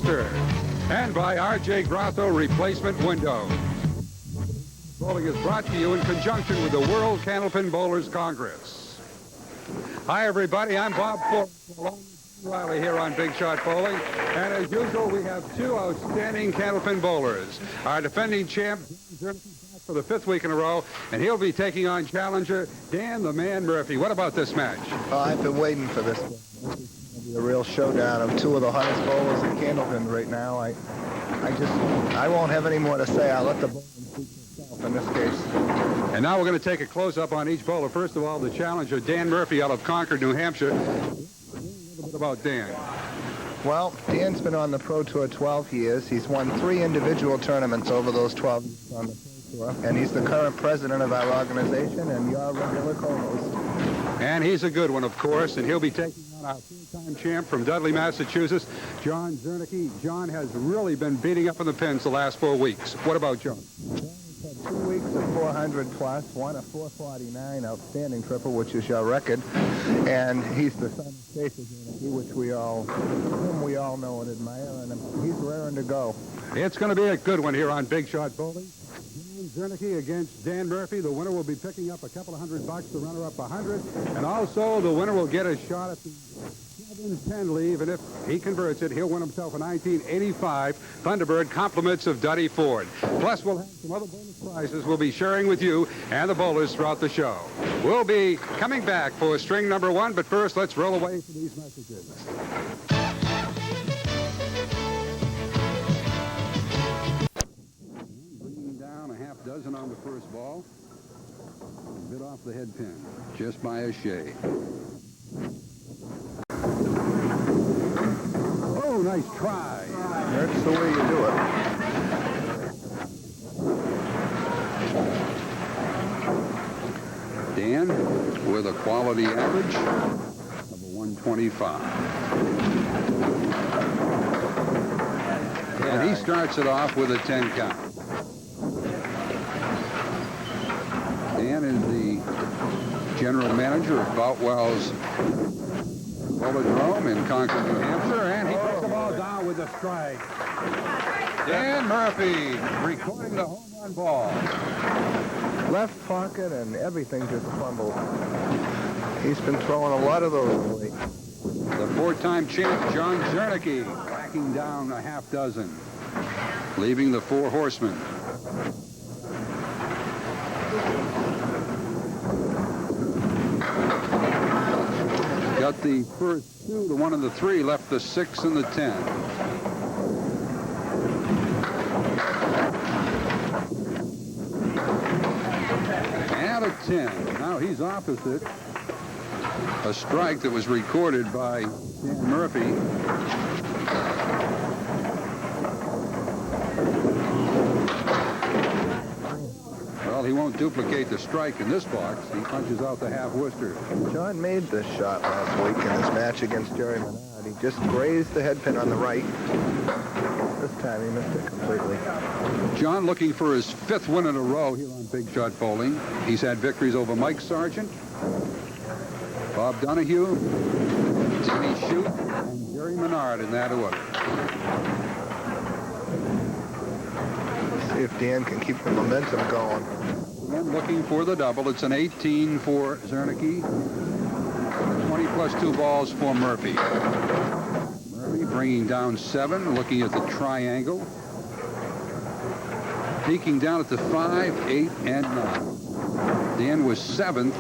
Webster, and by R.J. Grosso Replacement Window. Bowling is brought to you in conjunction with the World Candlepin Bowlers Congress. Hi, everybody. I'm Bob Fouracre, along with Riley here on Big Shot Bowling. And as usual, we have two outstanding candlepin bowlers. Our defending champ, Czernicki, back for the 5th week in a row, and he'll be taking on challenger Dan the Man Murphy. What about this match? Oh, I've been waiting for this one. This is going to be a real showdown of two of the hottest bowlers in candlepin right now. I won't have any more to say. I'll let the bowler speak for itself in this case. And now we're going to take a close-up on each bowler. First of all, the challenger, Dan Murphy out of Concord, New Hampshire. A little bit about Dan. Well, Dan's been on the Pro Tour 12 years. He's won 3 individual tournaments over those 12 years on the Pro Tour. And he's the current president of our organization and your regular co-host. And he's a good one, of course, and he'll be taking on our 3-time champ from Dudley, Massachusetts, John Czernicki. John has really been beating up on the pins the last 4 weeks. What about John? He's had 2 weeks of 400 plus, won a 449 outstanding triple, which is your record. And he's the son of Stacey Czernicki, whom we all know and admire, and he's raring to go. It's going to be a good one here on Big Shot Bowling. Czernicki against Dan Murphy. The winner will be picking up a couple of $100, the runner-up $100, and also the winner will get a shot at the 7-10 leave, and if he converts it, he'll win himself a 1985 Thunderbird compliments of Duddy Ford. Plus, we'll have some other bonus prizes we'll be sharing with you and the bowlers throughout the show. We'll be coming back for string number 1, but first, let's roll away for these messages. Dozen on the first ball. Bit off the head pin, just by a shade. Oh, nice try. That's the way you do it. Dan with a quality average of a 125. And he starts it off with a 10 count. Dan is the general manager of Boutwell's Velodrome in Concord, New Hampshire, and he puts the ball down with a strike. Dan Murphy recording the home run ball. Left pocket and everything just fumbled. He's been throwing a lot of those lately. The 4-time champ, John Czernicki, whacking down a half dozen, leaving the 4 horsemen. Got the first 2, the 1 and the 3, left the 6 and the 10. And a 10. Now he's opposite a strike that was recorded by Dan Murphy. Well, he won't duplicate the strike in this box. He punches out the half Worcester. John made this shot last week in his match against Jerry Menard. He just grazed the head pin on the right. This time he missed it completely. John looking for his 5th win in a row here on Big Shot Bowling. He's had victories over Mike Sargent, Bob Donahue, Timmy Shute, and Jerry Menard in that order. See if Dan can keep the momentum going. And looking for the double. It's an 18 for Czernicki. 20 plus 2 balls for Murphy. Murphy bringing down 7, looking at the triangle. Peeking down at the 5, 8, and 9. Dan was 7th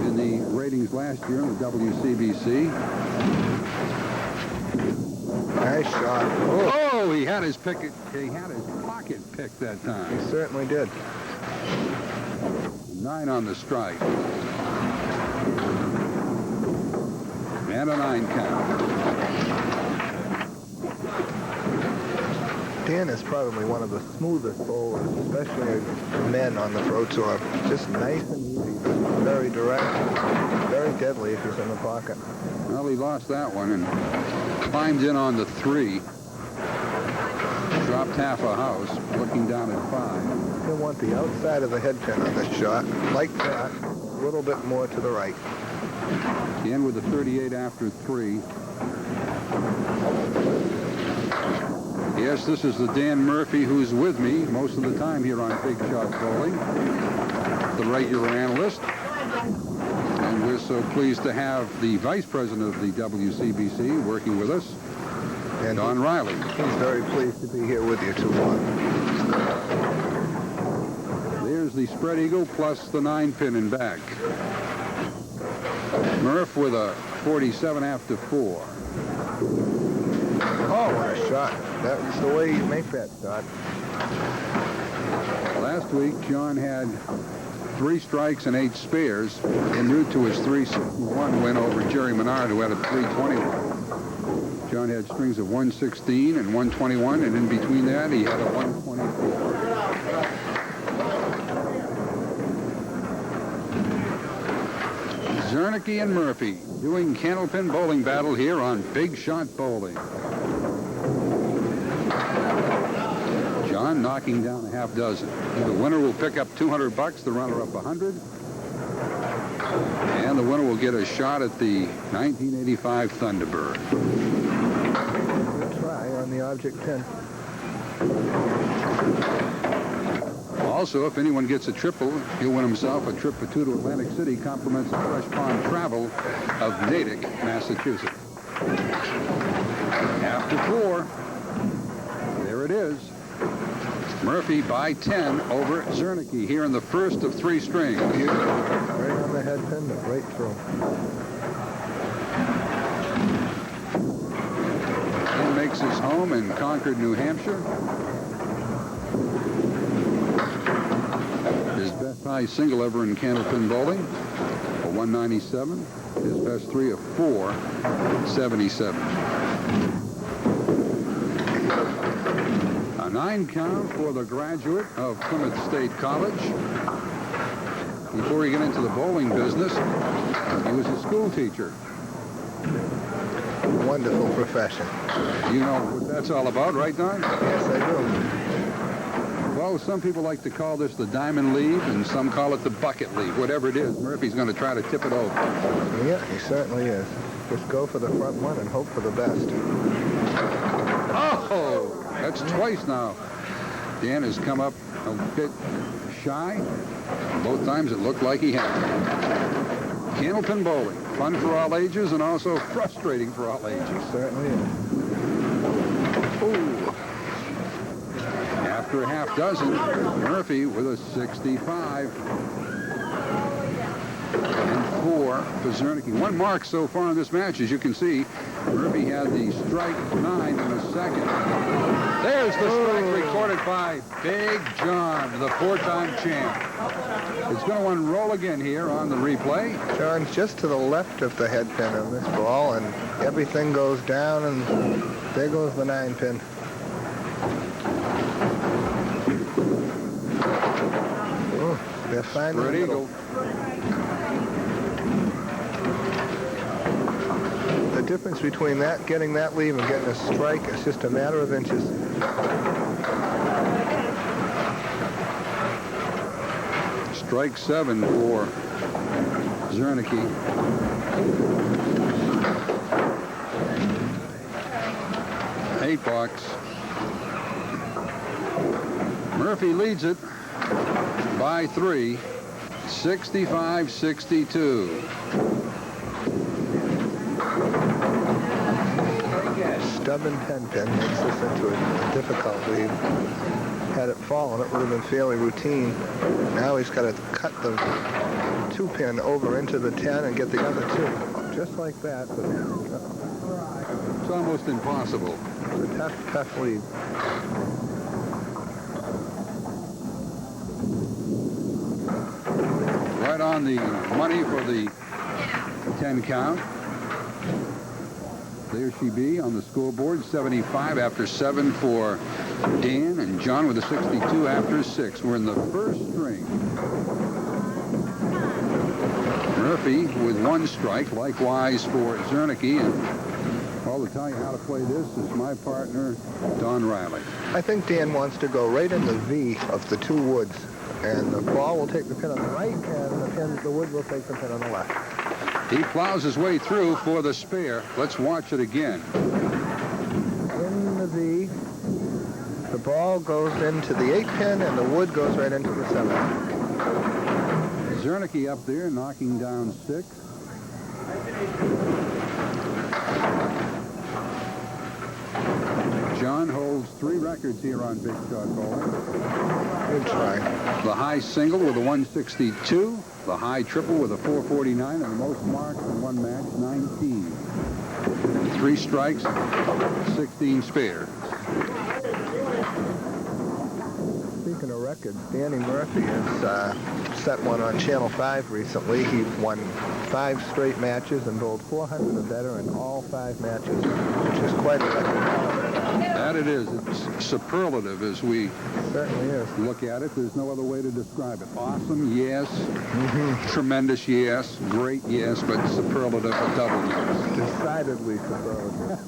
in the ratings last year in the WCBC. Nice shot. Oh, he had his pocket picked that time. He certainly did. 9 on the strike. And a 9 count. Dan is probably one of the smoothest bowlers, especially men on the Pro Tour. Just nice and easy, very direct, very deadly if he's in the pocket. Well, he lost that one and climbed in on the 3. Dropped half a house, looking down at 5. He'll want the outside of the head pin on this shot, like that, a little bit more to the right. In with a 38 after 3. Yes, this is the Dan Murphy who's with me most of the time here on Big Shot Bowling, the regular analyst. And we're so pleased to have the vice president of the WCBC working with us, and Don Riley. He's very pleased to be here with you, too. There's the spread eagle plus the 9-pin in back. Murph with a 47 after 4. Oh, what a shot. That's the way you make that shot. Last week, John had 3 strikes and 8 spares en route to his 361 win over Jerry Menard, who had a 321. John had strings of 116 and 121, and in between that, he had a 124. Czernicki and Murphy doing candlepin bowling battle here on Big Shot Bowling. John knocking down a half dozen. The winner will pick up $200, the runner-up 100. And the winner will get a shot at the 1985 Thunderbird. Good try on the object pin. Also, if anyone gets a triple, he'll win himself a trip for 2 to Atlantic City, compliments of Fresh Pond Travel of Natick, Massachusetts. After 4, there it is. Murphy by 10 over Czernicki here in the first of 3 strings. Right on the head pin, right through. He makes his home in Concord, New Hampshire. His best high single ever in candlepin bowling, a 197. His best 3 of 477. A 9 count for the graduate of Plymouth State College. Before he got into the bowling business, he was a school teacher. Wonderful profession. You know what that's all about, right, Don? Yes, I do. Well, some people like to call this the diamond lead, and some call it the bucket lead. Whatever it is, Murphy's going to try to tip it over. Yeah, he certainly is. Just go for the front one and hope for the best. Oh! That's twice now. Dan has come up a bit shy. Both times it looked like he had. Candlepin bowling. Fun for all ages and also frustrating for all ages. Certainly is. Ooh. After a half dozen, Murphy with a 65. And 4 for Czernicki. 1 mark so far in this match, as you can see. Murphy had the strike 9 in a second. There's the strike recorded by Big John, the 4-time champ. It's going to unroll again here on the replay. John's just to the left of the head pin on this ball, and everything goes down, and there goes the 9-pin. Oh, they're finding Spread eagle. The difference between that, getting that leave, and getting a strike is just a matter of inches. Strike 7 for Czernicki. Eight box. Murphy leads it by 3, 65-62. Stubborn 10-pin makes this into a difficult lead. Had it fallen, it would have been fairly routine. Now he's got to cut the 2-pin over into the 10 and get the other 2. Just like that. But it's almost impossible. It's a tough lead. Right on the money for the 10 count. There she be on the scoreboard, 75 after 7 for Dan, and John with a 62 after 6. We're in the first string. Murphy with 1 strike, likewise for Czernicki. And well, to tell you how to play this is my partner, Don Riley. I think Dan wants to go right in the V of the 2 woods, and the ball will take the pin on the right, and the wood will take the pin on the left. He plows his way through for the spare. Let's watch it again. In the V, ball goes into the 8 pin, and the wood goes right into the 7. Czernicki up there knocking down 6. John holds 3 records here on Big Shot Bowling. Good try. The high single with a 162, the high triple with a 449, and the most marks in one match, 19. 3 strikes, 16 spares. Speaking of records, Danny Murphy has set one on Channel 5 recently. He won 5 straight matches and bowled 400 or better in all 5 matches, which is quite a record. That it is. It's superlative as we Certainly is. look at it. There's no other way to describe it. Awesome, yes. Tremendous, yes. Great, yes. But superlative, a double yes. Decidedly superlative.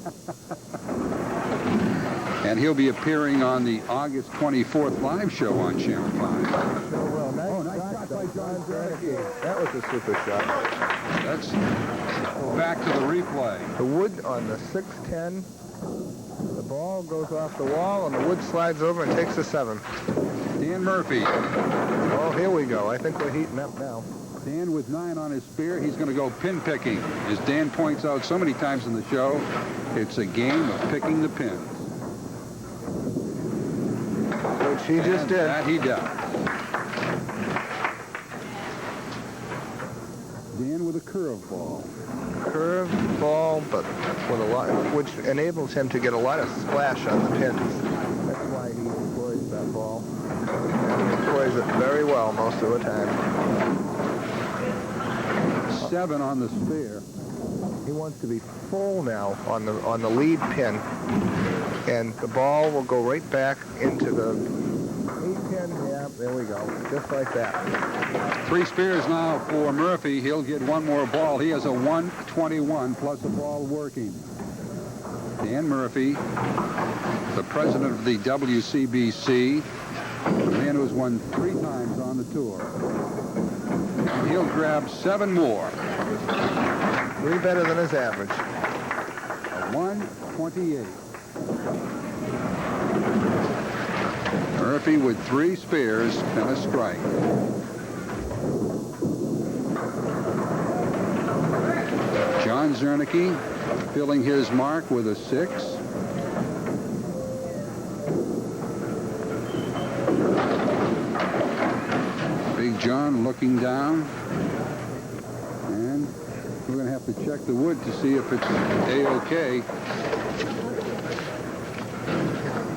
And he'll be appearing on the August 24th live show on Channel 5. Sure will. Nice shot by John Czernicki. That was a super shot. That's back to the replay. The wood on the 610. The ball goes off the wall, and the wood slides over and takes a 7. Dan Murphy. Oh, here we go. I think we're heating up now. Dan with 9 on his spear. He's going to go pin picking. As Dan points out so many times in the show, it's a game of picking the pins. Which he just did. That he does. Dan with a curveball. Curved ball, but with a lot, which enables him to get a lot of splash on the pins. That's why he employs that ball. And he employs it very well most of the time. 7 on the spare. He wants to be full now on the lead pin, and the ball will go right back into the 8 pin. Yeah, there we go, just like that. 3 spares now for Murphy. He'll get one more ball. He has a 121 plus a ball working. Dan Murphy, the president of the WCBC, the man who's won 3 times on the tour. And he'll grab 7 more. 3 better than his average. A 128. Murphy with 3 spares and a strike. John Czernicki filling his mark with a 6. Big John looking down. And we're going to have to check the wood to see if it's A-OK.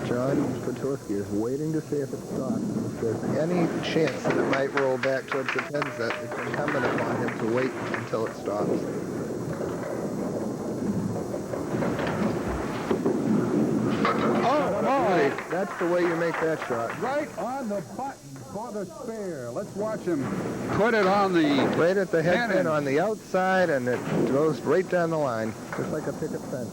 John Fouracre is waiting to see if it stops. If there's any chance that it might roll back towards the pin set, it's incumbent upon him to wait until it stops. Oh, boy! That's the way you make that shot. Right on the button for the spare. Let's watch him put it on the... Right at the head pin pin on the outside, and it goes right down the line, just like a picket fence.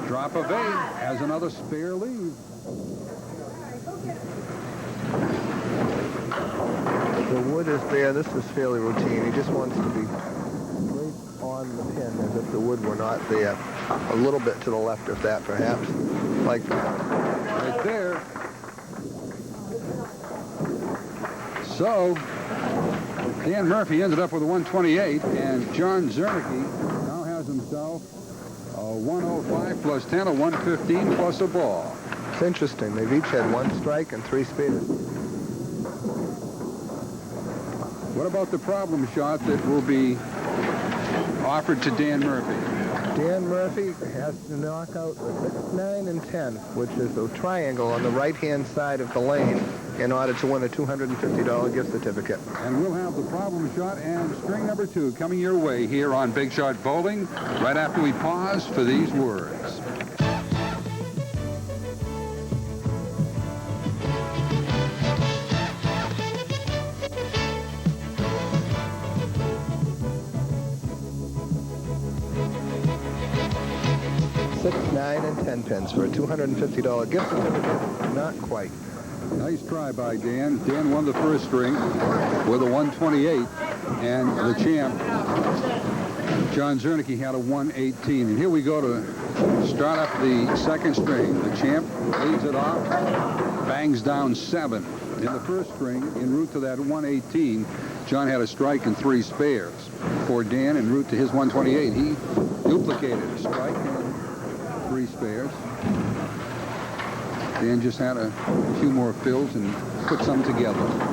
Drop of 8 has another spare lead. The wood is there. This is fairly routine. He just wants to be right on the pin as if the wood were not there. A little bit to the left of that, perhaps. Like that. Right there. So, Dan Murphy ended up with a 128, and John Czernicki now has himself a 105 plus 10, a 115 plus a ball. It's interesting. They've each had 1 strike and 3 spares. What about the problem shot that will be offered to Dan Murphy? Dan Murphy has to knock out the 6, 9, and 10, which is a triangle on the right-hand side of the lane in order to win a $250 gift certificate. And we'll have the problem shot and string number 2 coming your way here on Big Shot Bowling right after we pause for these words. Six, 9, and 10 pins for a $250 gift certificate. Not quite. Nice try by Dan. Dan won the first string with a 128, and the champ, John Czernicki had a 118. And here we go to start up the second string. The champ leads it off, bangs down 7. In the first string, en route to that 118, John had a strike and 3 spares. For Dan, en route to his 128, he duplicated a strike and 3 spares. Dan just had a few more fills and put some together.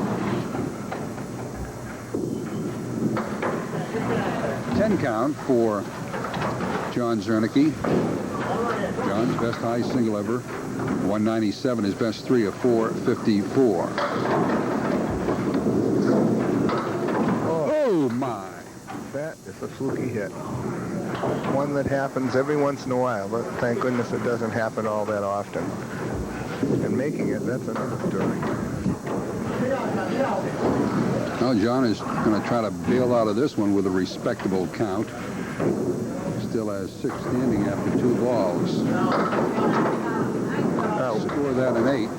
10 count for John Czernicki. John's best high single ever. 197, his best 3 of 454. Oh my. That is a fluky hit. One that happens every once in a while, but thank goodness it doesn't happen all that often. And making it, that's another story. Well, John is going to try to bail out of this one with a respectable count. Still has 6 standing after 2 balls. Score that an 8.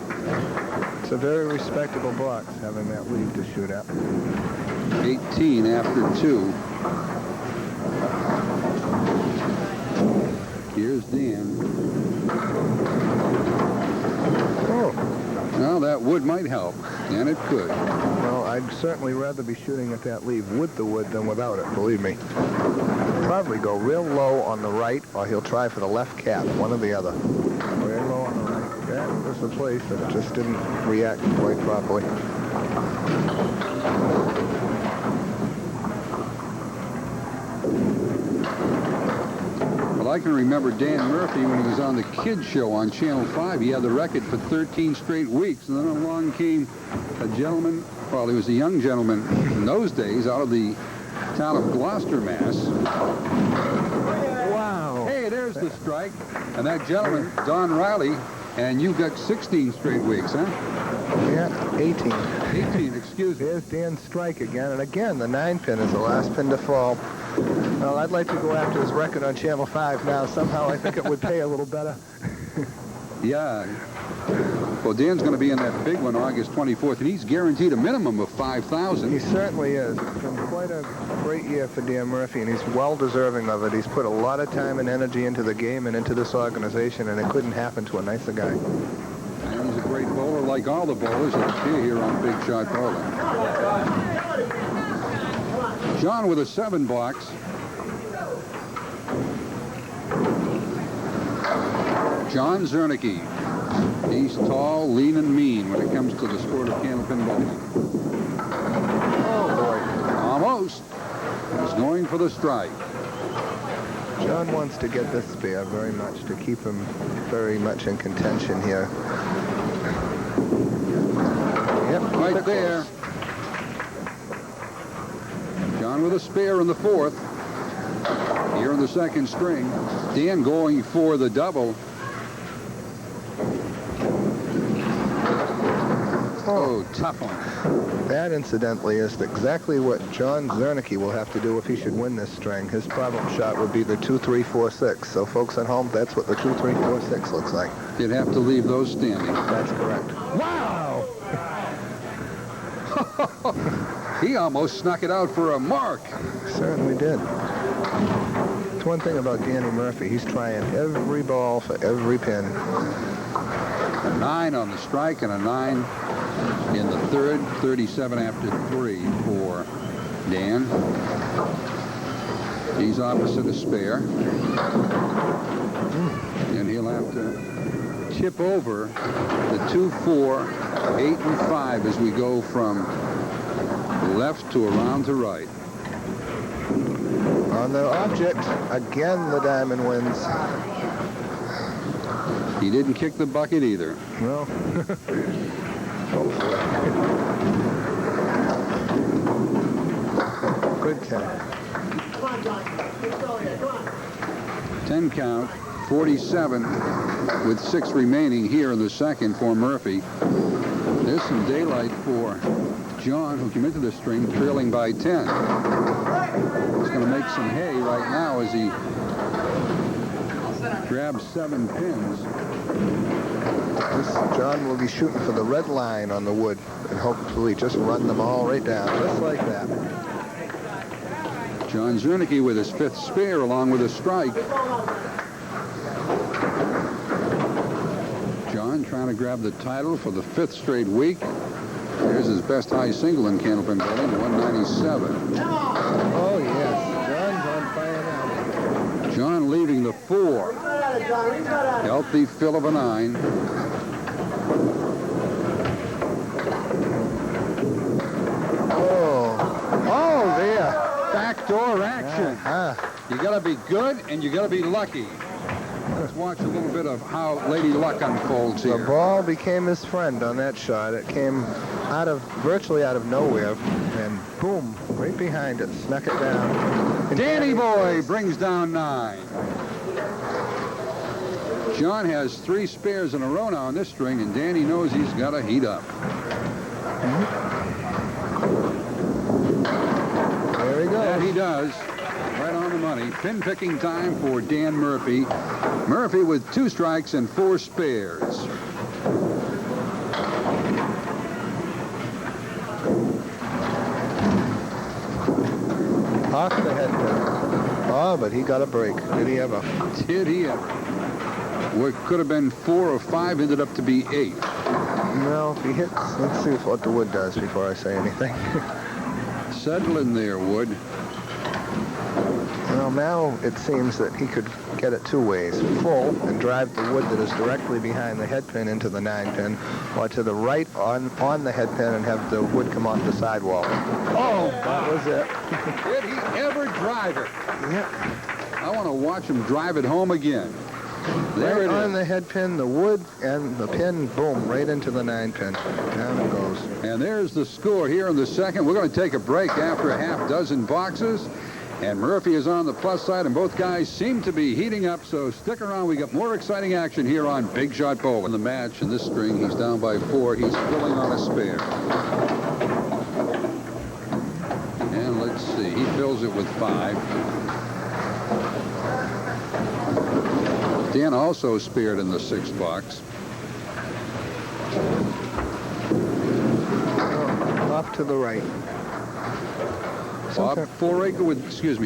It's a very respectable box, having that lead to shoot at. 18 after 2. Here's Dan. Oh. Well, that wood might help, and it could. Well, I'd certainly rather be shooting at that lead with the wood than without it, believe me. Probably go real low on the right, or he'll try for the left cap, one or the other. Real low on the right. That was the place that it just didn't react quite properly. Well, I can remember Dan Murphy when he was on the Kids Show on Channel 5. He had the record for 13 straight weeks, and then along came a gentleman, well, he was a young gentleman in those days, out of the town of Gloucester, Mass. Wow. Hey, there's the strike. And that gentleman, Don Riley, and you got 16 straight weeks, huh? Yeah, 18. 18, excuse me. There's Dan's strike again, and again, the 9-pin is the last pin to fall. Well, I'd like to go after his record on Channel 5 now. Somehow I think it would pay a little better. Yeah. Well, Dan's going to be in that big one August 24th, and he's guaranteed a minimum of $5,000. He certainly is. It's been quite a great year for Dan Murphy, and he's well deserving of it. He's put a lot of time and energy into the game and into this organization, and it couldn't happen to a nicer guy. And he's a great bowler, like all the bowlers that appear here on Big Shot Bowling. John with a 7 box. John Czernicki. He's tall, lean, and mean when it comes to the sport of candlepin bowling. Oh, boy. Almost. He's going for the strike. John wants to get this spare very much to keep him very much in contention here. Yep, Right there. John with a spare in the 4th. Here in the second string. Dan going for the double. Oh, tough one. That, incidentally, is exactly what John Czernicki will have to do if he should win this string. His problem shot would be the 2-3-4-6. So, folks at home, that's what the 2-3-4-6 looks like. You'd have to leave those standing. That's correct. Wow! He almost snuck it out for a mark. Certainly did. It's one thing about Danny Murphy. He's trying every ball for every pin. A 9 on the strike and a 9 in the 3rd. 37 after 3 for Dan. He's opposite a spare. And he'll have to tip over the 2, 4, 8, and 5 as we go from left to around to right. On the object, again the diamond wins. He didn't kick the bucket either. Well, hopefully. Good 10. 10 count, 47 with 6 remaining here in the second for Murphy. There's some daylight for John, who came into the string trailing by 10. He's going to make some hay right now as he grabs 7 pins. John will be shooting for the red line on the wood and hopefully just run them all right down, just like that. John Czernicki with his 5th spare along with a strike. John trying to grab the title for the 5th straight week. Here's his best high single in Candlepin Bowling, 197. Oh, yes. John's on fire now. John leaving the 4. Healthy fill of a 9. Oh, there. Backdoor action. You got to be good and you got to be lucky. Let's watch a little bit of how Lady Luck unfolds here. The ball became his friend on that shot. It came virtually out of nowhere, and boom, right behind it, snuck it down. And Danny Boy brings down 9. John has 3 spares in a row now on this string, and Danny knows he's got to heat up. There he goes. That he does. Right on the money. Pin picking time for Dan Murphy. Murphy with 2 strikes and 4 spares. Off the head pin. Oh, but he got a break. Did he ever? Did he ever? What could have been 4 or 5 ended up to be 8. No, if he hits, let's see what the wood does before I say anything. Settle in there, Wood. Well, now it seems that he could get it 2 ways. Full and drive the wood that is directly behind the head pin into the 9 pin, or to the right on the head pin and have the wood come off the sidewall. Oh, that was it. Did he ever drive it? Yep. I want to watch him drive it home again. There Right it on is. the head pin, the wood and the pin, boom, right into the 9 pin. Down it goes. And there's the score here in the second. We're going to take a break after a half dozen boxes. And Murphy is on the plus side, and both guys seem to be heating up, so stick around. We got more exciting action here on Big Shot Bowling. In the match, in this string, he's down by 4. He's filling on a spare. And let's see, he fills it with 5. Dan also spared in the 6th box. Off to the right. Bob Fouracre with,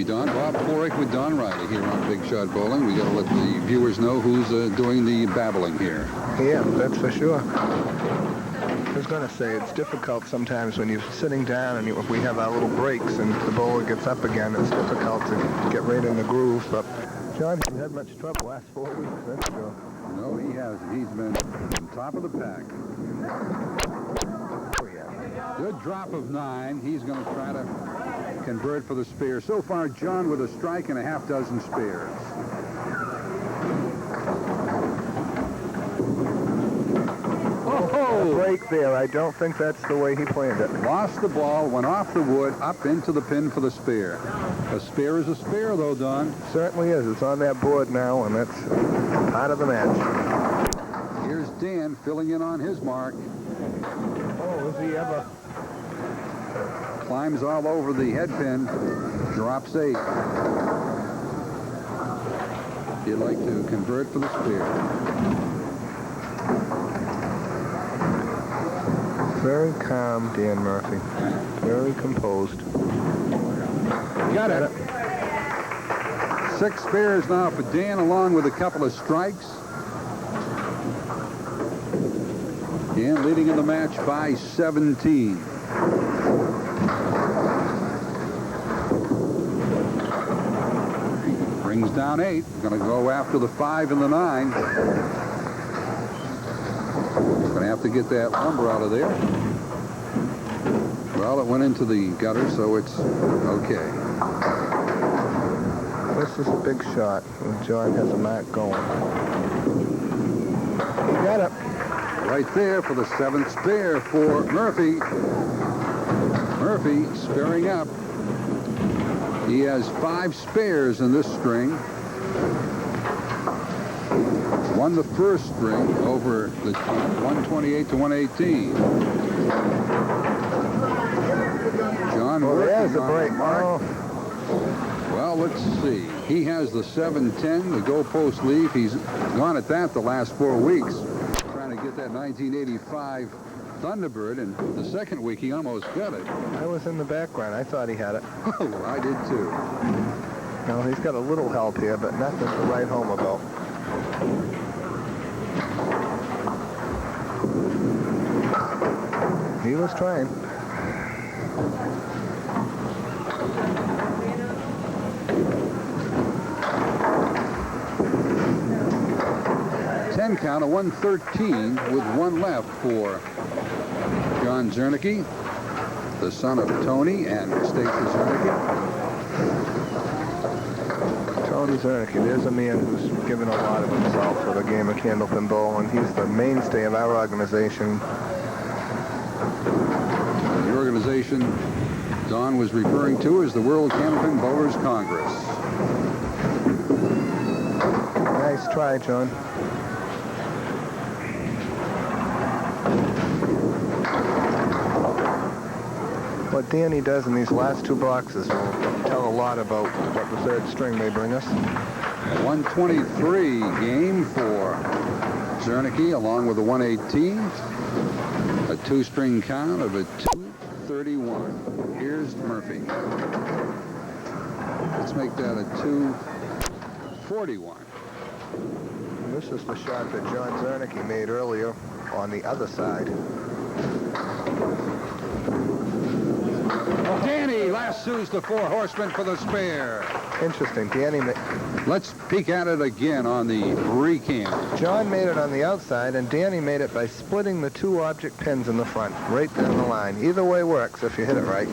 Bob Fouracre with Don Riley here on Big Shot Bowling. We got to let the viewers know who's doing the babbling here. Yeah, that's for sure. I was going to say, it's difficult sometimes when you're sitting down and we have our little breaks and the bowler gets up again. It's difficult to get right in the groove, but John hasn't had much trouble last 4 weeks, that's sure. No, he hasn't. He's been on top of the pack. Oh, yeah. Good drop of 9. He's going to try to convert for the spare. So far, John with a strike and a half dozen spares. Oh, break there. I don't think that's the way he planned it. Lost the ball, went off the wood, up into the pin for the spare. A spare is a spare, though, Don. Certainly is. It's on that board now, and that's part of the match. Here's Dan filling in on his mark. Oh, is he ever? Climbs all over the head pin, drops 8. He'd like to convert for the spare. Very calm, Dan Murphy. Very composed. Got it. 6 spares now for Dan, along with a couple of strikes. Dan leading in the match by 17. Brings down 8. Going to go after the 5 and the 9. Going to have to get that lumber out of there. Well, it went into the gutter, so it's okay. This is a big shot. John has a mark going. He got it. Right there for the 7th spare for Murphy. Murphy sparing up. He has 5 spares in this string. Won the first string over the 128 to 118. John There's a working on break. the mark. Oh. Well, let's see. He has the 710, the goalpost leaf. He's gone at that the last 4 weeks. Trying to get that 1985 Thunderbird, and the second week he almost got it. I was in the background. I thought he had it. Oh, I did too. No, he's got a little help here, but nothing to write home about. He was trying. Count of 113 with one left for John Czernicki, the son of Tony and Stacy Czernicki. Tony Czernicki, there's a man who's given a lot of himself for the game of Candlepin Bowl, and he's the mainstay of our organization. The organization Don was referring to as the World Candlepin Bowlers Congress. Nice try, John. What Danny does in these last two boxes will tell a lot about what the third string may bring us. A 123 game for Czernicki, along with a 118. A two-string count of a 231. Here's Murphy. Let's make that a 241. This is the shot that John Czernicki made earlier on the other side. Danny lassos the four horsemen for the spare. Interesting. Danny. Let's peek at it again on the recam. John made it on the outside, and Danny made it by splitting the two object pins in the front, right down the line. Either way works if you hit it right.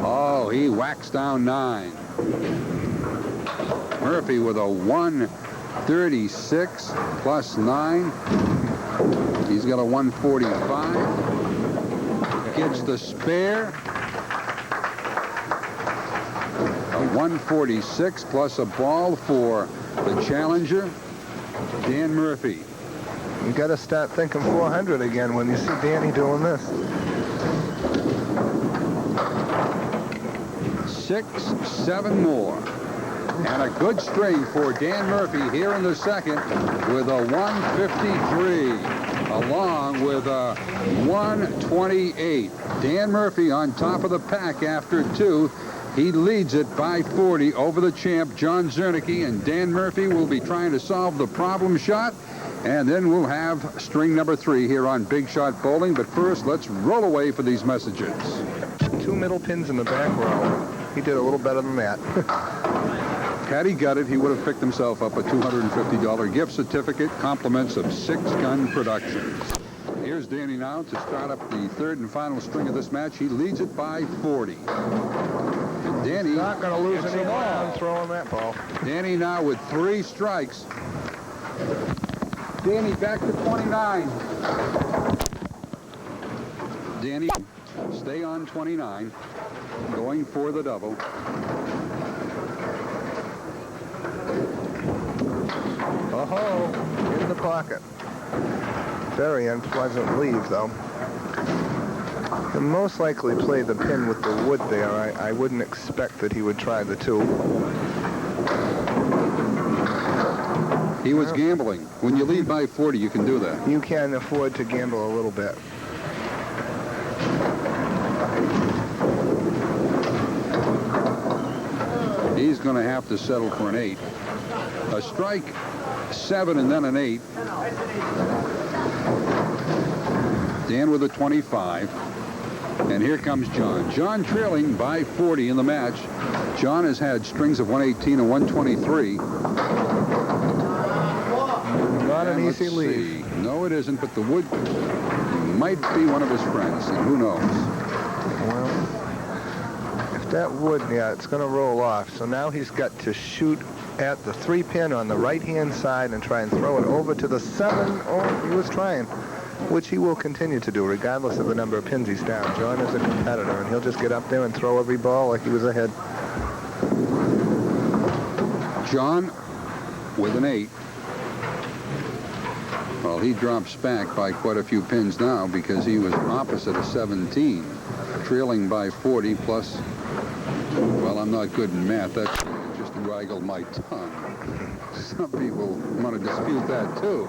Oh, he whacks down 9. Murphy with a 136 plus 9. He's got a 145. Gets the spare. A 146 plus a ball for the challenger, Dan Murphy. You got to start thinking 400 again when you see Danny doing this. 6, 7 more. And a good string for Dan Murphy here in the second with a 153. Along with a 128. Dan Murphy on top of the pack after 2. He leads it by 40 over the champ, John Czernicki, and Dan Murphy will be trying to solve the problem shot. And then we'll have string number 3 here on Big Shot Bowling. But first, let's roll away for these messages. 2 middle pins in the back row. He did a little better than that. Had he got it, he would have picked himself up a $250 gift certificate, compliments of 6-gun Productions. Here's Danny now to start up the third and final string of this match. He leads it by 40. And Danny not going to lose any ground throwing that ball. Danny now with 3 strikes. Danny back to 29. Danny, stay on 29, going for the double. Oh, in the pocket. Very unpleasant leave, though. He'll most likely play the pin with the wood there. I wouldn't expect that he would try the 2. He was gambling. When you lead by 40, you can do that. You can afford to gamble a little bit. He's going to have to settle for an 8. A strike, 7, and then an 8. Dan with a 25. And here comes John. John trailing by 40 in the match. John has had strings of 118 and 123. Not an easy lead. No, it isn't, but the wood might be one of his friends, and who knows? Well, if that wood, yeah, it's going to roll off. So now he's got to shoot at the 3 pin on the right-hand side and try and throw it over to the 7. Oh, he was trying, which he will continue to do regardless of the number of pins he's down. John is a competitor, and he'll just get up there and throw every ball like he was ahead. John with an 8. Well, he drops back by quite a few pins now because he was opposite of 17, trailing by 40 plus, well, I'm not good in math. That just waggled my tongue. Some people want to dispute that, too.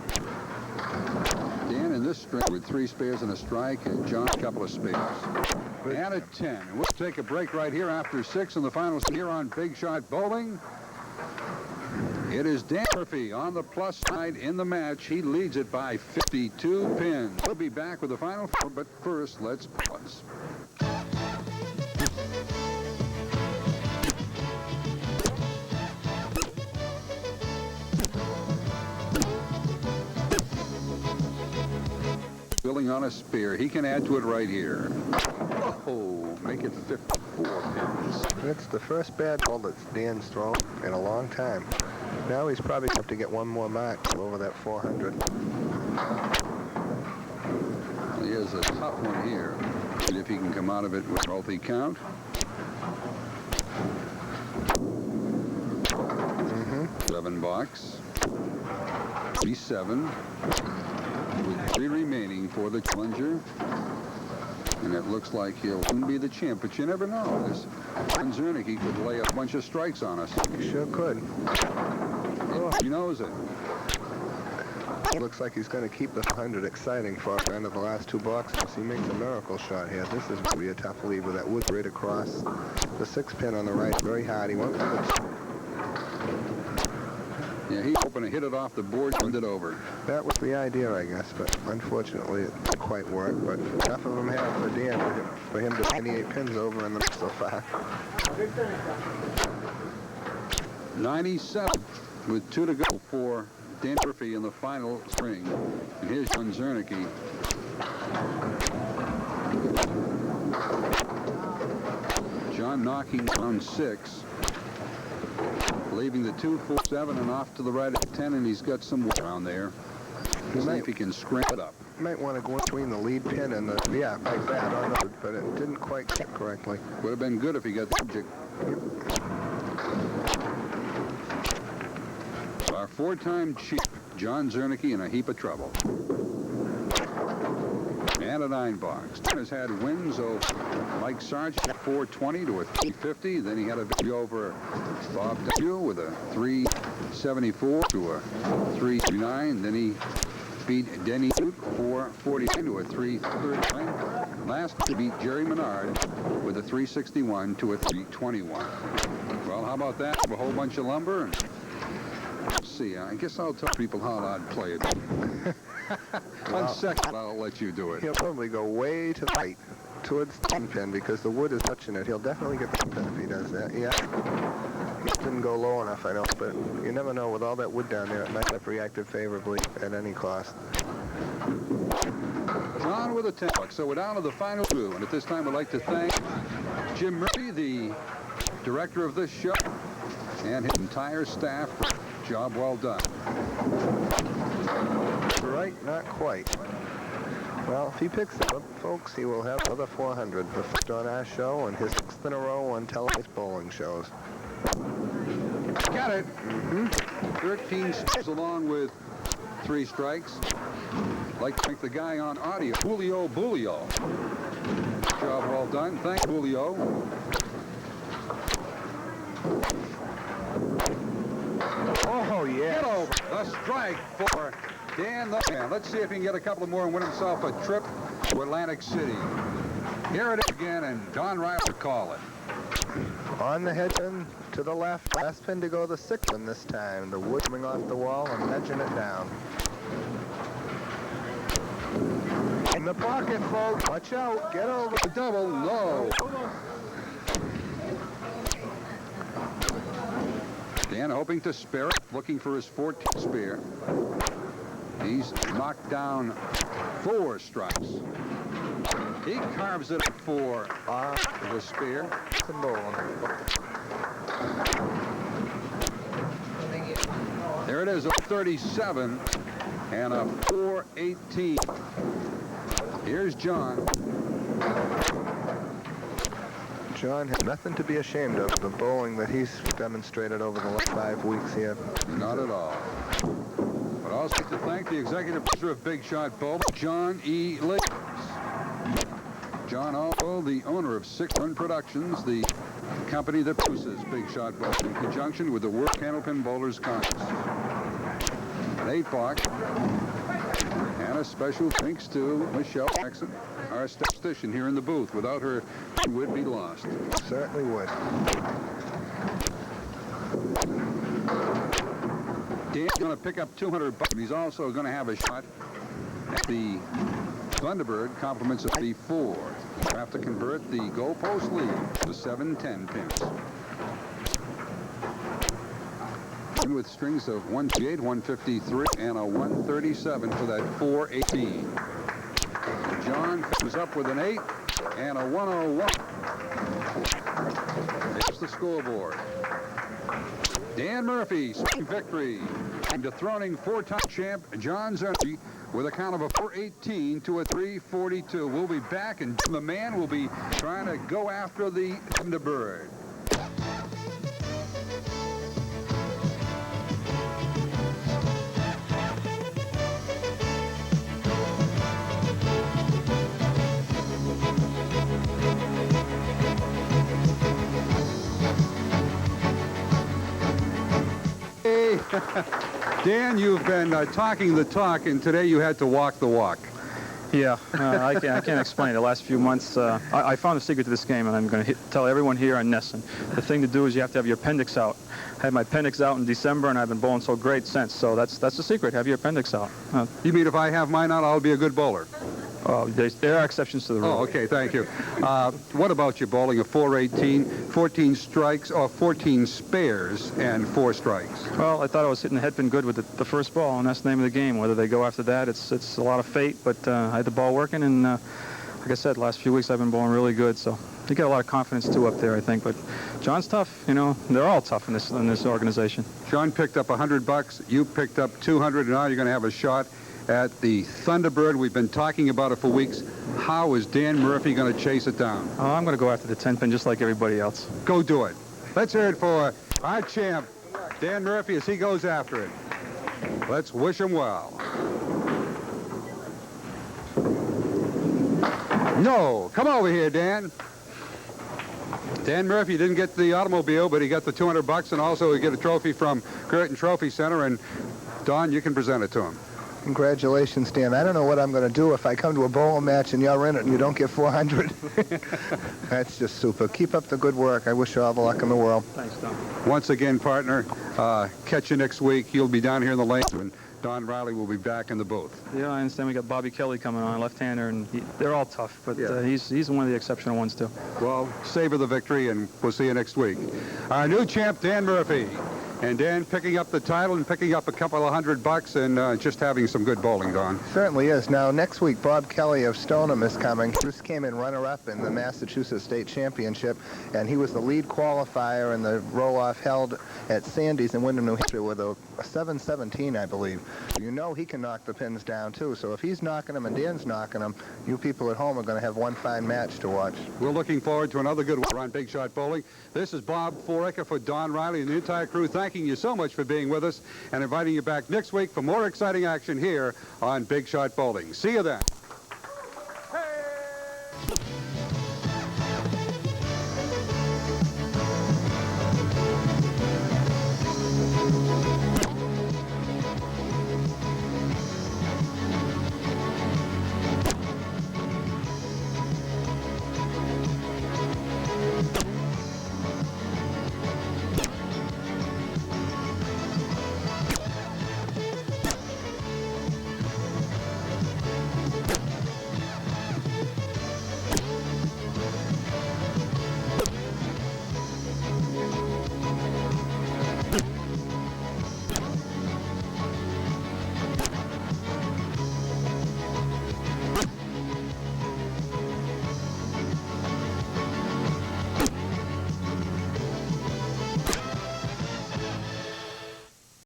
this string with 3 spares and a strike, and John a couple of spares. And a 10. And we'll take a break right here after 6 in the finals here on Big Shot Bowling. It is Dan Murphy on the plus side in the match. He leads it by 52 pins. We'll be back with the final four, but first, let's pause. Building on a spare. He can add to it right here. Oh, make it 54 pins. It's the first bad ball that Dan's thrown in a long time. Now he's probably going to get one more mark over that 400. Well, he has a tough one here. And if he can come out of it with a healthy count. 7 bucks. 37. With 3 remaining for the challenger. And it looks like he'll be the champ, but you never know. This Czernicki could lay a bunch of strikes on us. He sure could. He knows it. Looks like he's going to keep the 100 exciting for the end of the last 2 boxes. He makes a miracle shot here. This is going to be a tough lead with that wood right across the 6 pin on the right. Very hard. He won't have it. Yeah, he's hoping to hit it off the board and it over. That was the idea, I guess, but unfortunately it didn't quite work. But enough of them have for Dan for him to 98 pins over in them so far. 97 with 2 to go for Dan Murphy in the final string. And here's John Czernicki. John knocking down 6. Leaving the 2, 4, 7, and off to the right at 10, and he's got some wood around there. See if he can scrape it up. Might want to go between the lead pin and the, yeah, like that on the, but it didn't quite get correctly. Would have been good if he got the object. Our 4-time chief, John Czernicki, in a heap of trouble. And a 9 box. John has had wins over Mike Sargent at 420 to a 350. Then he had a victory over Bob W. with a 374 to a 339. Then he beat Denny 449 to a 339. Last he beat Jerry Menard with a 361 to a 321. Well, how about that? A whole bunch of lumber. And let's see. I guess I'll tell people how I'd play it. One second, I'll let you do it. He'll probably go way to the right towards the pin because the wood is touching it. He'll definitely get the pin if he does that. Yeah. It didn't go low enough, I know, but you never know. With all that wood down there, it might have reacted favorably at any cost. John with a 10 bucks. So we're down to the final 2. And at this time, I'd like to thank Jim Murphy, the director of this show, and his entire staff for a job well done. Right, not quite. Well, if he picks it up, folks, he will have another 400. The first on our show and his 6th in a row on televised bowling shows. Got it. 13 steps along with 3 strikes. Like to thank the guy on audio, Julio Bulio. Job well done. Thanks, Julio. Oh, yeah. Get over the strike for Dan the Man. Let's see if he can get a couple more and win himself a trip to Atlantic City. Here it is again, and Don Riley to call it. On the head pin to the left. Last pin to go the 6th one this time. The wood coming off the wall and edging it down. In the pocket, folks. Watch out. Get over. The double, no. Dan hoping to spare it, looking for his 14th spare. He's knocked down 4 strikes. He carves it up for the spare. There it is, a 37 and a 418. Here's John. John has nothing to be ashamed of, the bowling that he's demonstrated over the last 5 weeks here. Not at all. But also like to thank the executive producer of Big Shot Bowling, John E. Lakes. John also the owner of 6 Run Productions, the company that produces Big Shot Bowling in conjunction with the World Candlepin Bowlers Congress. An 8 box and a Special thanks to Michelle Jackson, our statistician here in the booth. Without her, we would be lost. Certainly would. Dan's going to pick up $200. He's also going to have a shot at the Thunderbird, compliments of the 4. We'll have to convert the goalpost lead to 7-10 pins. And with strings of 158, 153, and a 137 for that 418. John comes up with an 8 and a 101. There's the scoreboard. Dan Murphy, second victory, and dethroning 4-time champ John Czernicki with a count of a 418 to a 342. We'll be back, and the man will be trying to go after the Thunderbird. Dan, you've been talking the talk, and today you had to walk the walk. Yeah, I can't explain it. The last few months, I found the secret to this game, and I'm going to tell everyone here on NESN. The thing to do is you have to have your appendix out. I had my appendix out in December, and I've been bowling so great since. So that's the secret. Have your appendix out. You mean if I have mine out, I'll be a good bowler? There are exceptions to the rule. Oh, okay, thank you. What about your bowling? A 418, 14 strikes, or 14 spares and 4 strikes? Well, I thought I was hitting the headpin good with the first ball, and that's the name of the game. Whether they go after that, it's a lot of fate. But I had the ball working, and like I said, the last few weeks I've been bowling really good. So you get a lot of confidence too up there, I think. But John's tough. You know, they're all tough in this organization. John picked up $100. You picked up $200, and now you're going to have a shot at the Thunderbird. We've been talking about it for weeks. How is Dan Murphy going to chase it down? Oh, I'm going to go after the 10 pin just like everybody else. Go do it. Let's hear it for our champ, Dan Murphy, as he goes after it. Let's wish him well. No, come over here, Dan. Dan Murphy didn't get the automobile, but he got the $200, and also he get a trophy from Curtin Trophy Center. And Don, you can present it to him. Congratulations, Dan. I don't know what I'm going to do if I come to a bowling match and you're in it and you don't get 400. That's just super. Keep up the good work. I wish you all the luck in the world. Thanks, Don. Once again, partner, catch you next week. You'll be down here in the lane, and Don Riley will be back in the booth. Yeah, I understand we got Bobby Kelly coming on, left-hander, and they're all tough, but Yeah. he's one of the exceptional ones, too. Well, savor the victory, and we'll see you next week. Our new champ, Dan Murphy. And Dan picking up the title and picking up a couple of $100 and just having some good bowling, Don. Certainly is. Now, next week, Bob Kelly of Stoneham is coming. This came in runner-up in the Massachusetts State Championship, and he was the lead qualifier in the roll-off held at Sandy's in Windham, New Hampshire with a 717, I believe. You know he can knock the pins down, too. So if he's knocking them and Dan's knocking them, you people at home are going to have one fine match to watch. We're looking forward to another good one on Big Shot Bowling. This is Bob Fouracre for Don Riley and the entire crew. Thanking you so much for being with us and inviting you back next week for more exciting action here on Big Shot Bowling. See you then.